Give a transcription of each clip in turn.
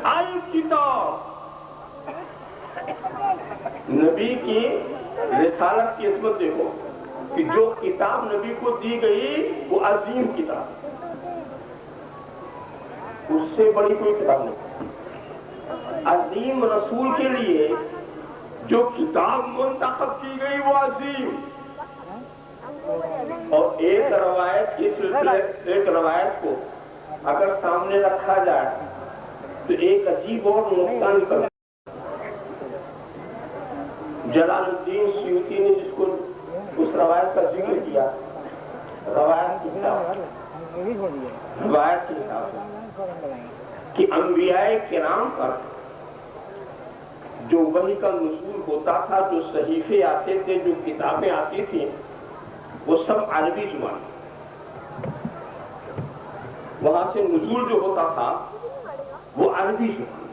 الکتاب، نبی کی رسالت کی عظمت دیکھو کہ جو کتاب نبی کو دی گئی وہ عظیم کتاب، اس سے بڑی کوئی کتاب نہیں۔ عظیم رسول کے لیے جو کتاب منتخب کی گئی وہ عظیم، اور ایک روایت کی سلسلے، ایک روایت کو اگر سامنے رکھا جائے تو ایک عجیب اور نقطہ نکلتا۔ جلال الدین سیوطی نے جس کو اس روایت کا ذکر کیا، روایت کی حساب سے کہ انبیاء کرام پر جو وحی کا نزول ہوتا تھا، جو صحیفے آتے تھے، جو کتابیں آتی تھیں، وہ سب عربی زبان، وہاں سے نزول جو ہوتا تھا وہ عربی زبان۔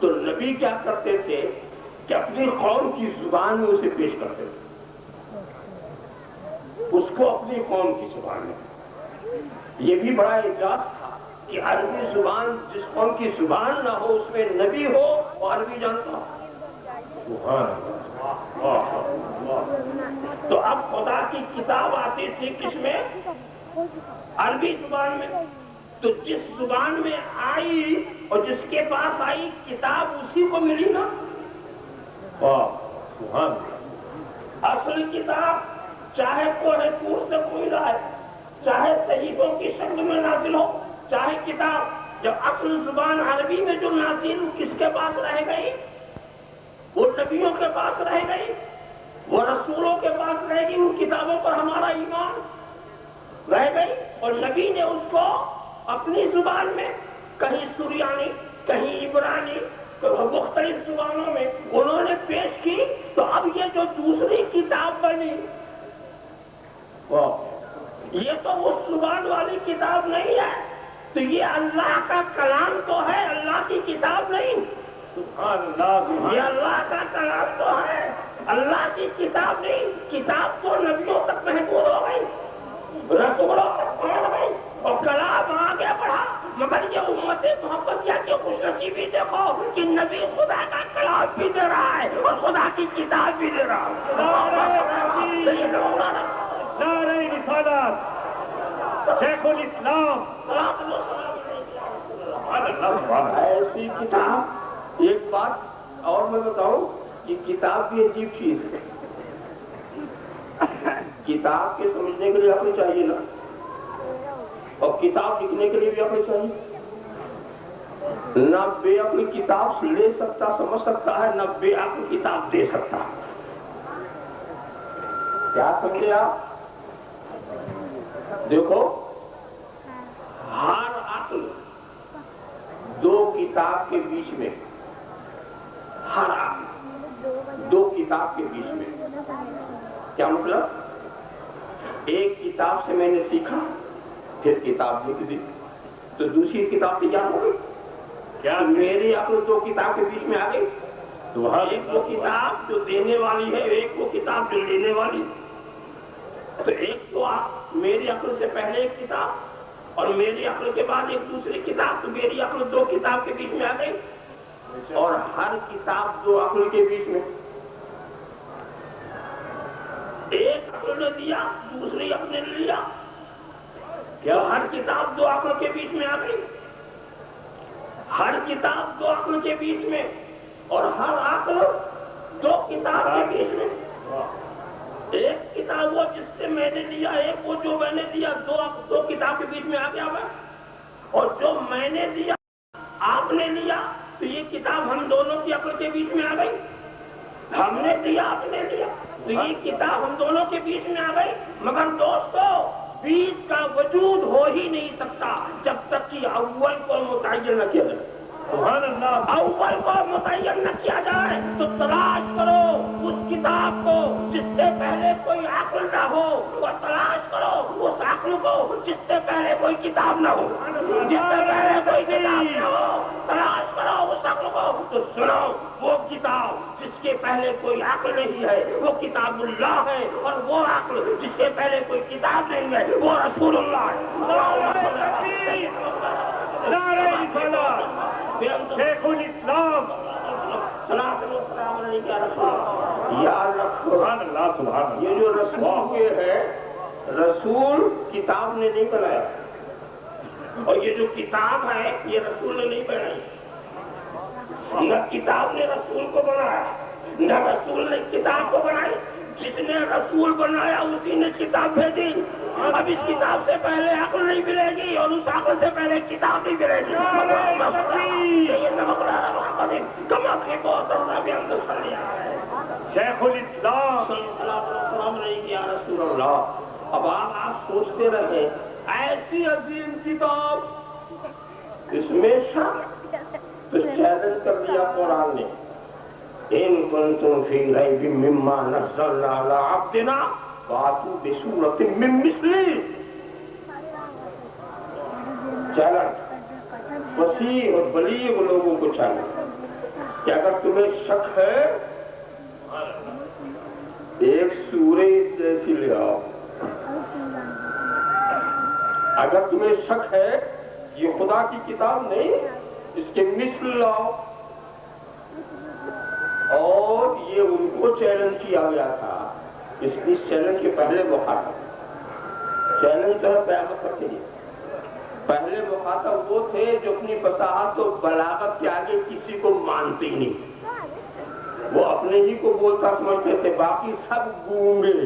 تو نبی کیا کرتے تھے کہ اپنی قوم کی زبان میں اسے پیش کرتے تھے، اس کو اپنی قوم کی زبان میں۔ یہ بھی بڑا اعجاز تھا کہ عربی زبان، جس قوم کی زبان نہ ہو اس میں نبی ہو اور عربی جانتا ہو۔ تو اب خدا کی کتاب آتی تھی کس میں؟ عربی زبان میں۔ تو جس زبان میں آئی اور جس کے پاس آئی کتاب اسی کو ملی نا۔ اصل کتاب چاہے کوہ طور سے کوئی لائے، چاہے صحیفوں کی شکل میں نازل ہو، چاہے کتاب، جب اصل زبان عربی میں جو نازل کس کے پاس رہ گئی؟ وہ نبیوں کے پاس رہ گئی، وہ رسولوں کے پاس رہ گئی، ان کتابوں پر ہمارا ایمان رہ گئی، اور نبی نے اس کو اپنی زبان میں، کہیں سریانی، کہیں عبرانی، مختلف زبانوں میں انہوں نے پیش کی۔ تو اب یہ جو دوسری کتاب بنی، یہ تو اس زبان والی کتاب نہیں ہے، تو یہ اللہ کا کلام تو ہے، اللہ کی کتاب نہیں۔ یہ اللہ کا کلام تو ہے، اللہ کی کتاب نہیں۔ کتاب تو نبیوں تک محدود ہو گئی، رسولوں تک پہنچ گئی، اور کلام آگے بڑھا، مگر یہ امت محمدیہ کی خوش نصیبی دیکھو کہ نبی خدا کا کلام بھی دے رہا ہے اور خدا کی کتاب بھی دے رہا ہے۔ نعرہ رسالت، شیخ الاسلام، ایسی کتاب۔ ایک بات اور میں بتاؤں کہ کتاب بھی عجیب چیز ہے، کتاب کے سمجھنے کے لیے عقل چاہیے نا، اور کتاب لکھنے کے لیے بھی عقل چاہیے۔ نہ بے عقل کتاب لے سکتا، سمجھ سکتا ہے، نہ بے عقل کتاب دے سکتا۔ کیا سمجھے آپ؟ دیکھو، ہر عقل دو کتاب کے بیچ میں، ہر عقل دو کتاب کے بیچ میں، کیا مطلب؟ ایک کتاب سے میں نے سیکھا، پھر کتاب لکھ دی، تو دوسری کتاب تیار ہو گئی۔ کیا میری عقل دو کتاب کے بیچ میں آ گئی؟ تو ایک وہ کتاب جو دینے والی ہے، ایک وہ کتاب جو لینے والی۔ تو ایک تو میری عقل سے پہلے ایک کتاب، اور میری عقل کے بعد ایک دوسری کتاب، تو میری عقل دو کتاب کے بیچ میں آ گئی، اور ہر کتاب دو عقل کے بیچ میں۔ ایک عقل نے دیا، دوسری عقل نے لیا، کیا ہر کتاب دو عقل کے بیچ میں آ گئی؟ ہر کتاب دو عقل کے بیچ میں، اور ہر عقل دو کتاب کے بیچ میں۔ ایک کتاب وہ جس سے میں نے لیا، ایک وہ جو میں نے دیا، دو کتاب کے بیچ میں آ گیا ہوا، اور جو میں نے دیا آپ نے لیا، تو یہ کتاب ہم دونوں کی عقل کے بیچ میں آ گئی۔ ہم نے دیا، آپ نے لیا، تو یہ کتاب ہم دونوں کے بیچ میں آ گئی۔ مگر دوستو، بیچ کا وجود ہو ہی نہیں سکتا جب تک کہ اول کو متعین نہ کیا جائے۔ سبحان اللہ، اول کو متعین نہ کیا جائے تو تلاش کرو اس کتاب کو جس سے پہلے کوئی عقل نہ ہو، اور تلاش کرو اس عقل کو جس سے پہلے کوئی کتاب نہ ہو، جس سے پہلے کوئی کتاب نہ ہو، تلاش کرو اس عقل کو۔ تو سنو، وہ کتاب جس کے پہلے کوئی عقل نہیں ہے وہ کتاب اللہ ہے، اور وہ عقل جس سے پہلے کوئی کتاب نہیں ہے وہ رسول اللہ ہے۔ شیخ الاسلام یاد رکھو سبحان اللہ سبحان اللہ. یہ جو رسول کے ہے رسول کتاب نے نہیں بنایا اور یہ جو کتاب ہے یہ رسول نے نہیں بنائی. نہ کتاب نے رسول کو بنایا نہ رسول نے کتاب کو بنائی. جس نے رسول بنایا اسی نے کتاب بھیجی. اب اس کتاب سے پہلے عقل نہیں ملے گی اور اس عقل سے پہلے کتاب نہیں ملے گی. شیخ الاسلام رسول اللہ. اب آپ سوچتے رہے ایسی عظیم کتاب اس میں شک تو چیلنج کر دیا قرآن نے ان کنتم فی ریب مما نزلنا علی عبدنا فاتوا بسورۃ من مثلہ. چیلنج وسیع اور بلیغ لوگوں کو چیلنج کہ اگر تمہیں شک ہے ایک سورہ جیسی لے آؤ. اگر تمہیں شک ہے یہ خدا کی کتاب نہیں اس کے مثل لاؤ. اور یہ ان کو چیلنج کیا گیا تھا. اس چیلنج کے پہلے مخاطب چیلنج تو ہے قیامت تک کے لیے. پہلے مخاطب وہ تھے جو اپنی فصاحت و بلاغت کے آگے کسی کو مانتے ہی نہیں. وہ اپنے ہی کو بولتا سمجھتے تھے باقی سب گونگے.